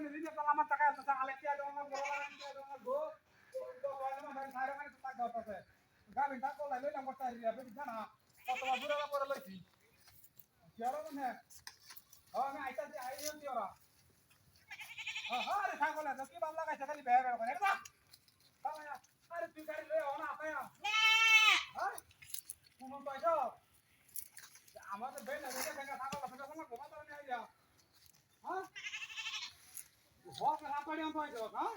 দিনে তো আমার টাকা আছে আলেকিয়া দোনা বড় লাগানিয়া দোনা গো তো বলে মানে সাইরে মানে তো টাকা হতাছে গাবি তা কলাই লইলাম করতে রিয়া বেটি জানা কতবার বুড়া করে লইছি কেরা মানে আমি আইতাছি আইও দিওরা আরে ছাগল আছে কি ভালো লাগাইছে খালি বেয়া বেয়া করে এটা আরে তুই গাড়ি লই আও না আপায়া হ্যাঁ কোন পয়সা আমাদের বেল দেখে দেখে ছাগল আছে না ঘুমা তো নিয়ে আইয়া হ্যাঁ হক রাম পাড়ি আম পাইছো হ্যাঁ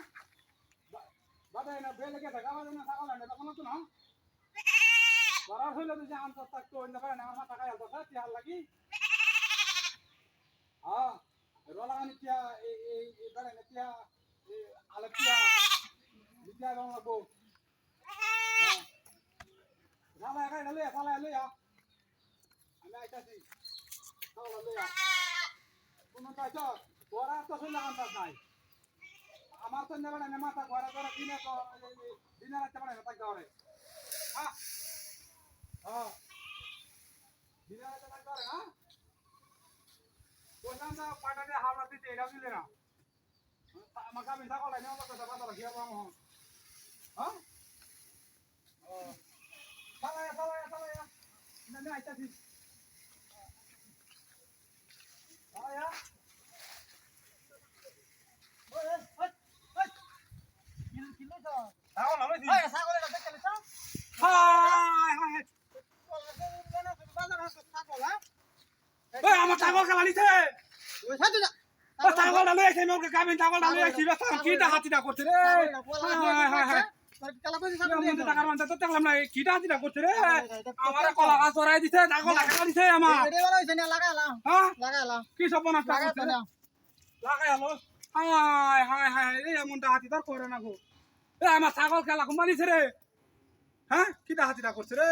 বাদাই না বেল দেখে দেখা বাদাই না ছাগল আনে তখন তো না বড় হইলো যে আম তো তাক তো অন্য করে না আমার টাকা আলতো স্যার কি হাল লাগি হ্যাঁ রোলাগানি কিয়া এই বেড়ে না কিয়া আলেকিয়া বিদ্যা গাঁও লাগবো জালা একাই ঢালে সালা লইয়া আমি আইতাছি সালা লইয়া কোন পাইছ বড় তো শুনলা কান্তাস নাই আমার তো নেবে না মাথা ঘরে ঘরে দিনে তো দিনে রাখতে পারে না তাক ঘরে হ্যাঁ হ্যাঁ দিনে রাখতে তাক ঘরে হ্যাঁ বললাম না পাটাতে হাওড়া দিতে এটাও দিলে না আমাকে আমি ছাগল আইনে আমার কথা বাবা গিয়া বাবা হ্যাঁ সালায়া না আইতাছি সালায়া ওই ওই ওই কিলো তো ছাগল আমি দি ছাগল এটা দেখতে লিছ হাই হাই ওই আমার ছাগল কালানিছে ওই সাথে ও ছাগল ডালে আইছে মোকে গাবিন ছাগল ডালে আইছি বাস কিটা হাতিটা করছে রে হাই হাই হাই কালা কই ছাগল মন টাকা মান তো দেখলাম না কিটা হাতিটা করছে রে আমারে কলা গাছ ধরাই দিছে ছাগল লাগা দিছে আমার এডে বলা হইছে না লাগাইলাম হ্যাঁ লাগাইলাম কি সব বনা করছে লাগাইলো হাই হাই হাই এই এমনটা হাতি তোর করে না গো এ আমার ছাগল খেলা কুমারিছে রে হ্যাঁ কিটা হাতিটা করছে রে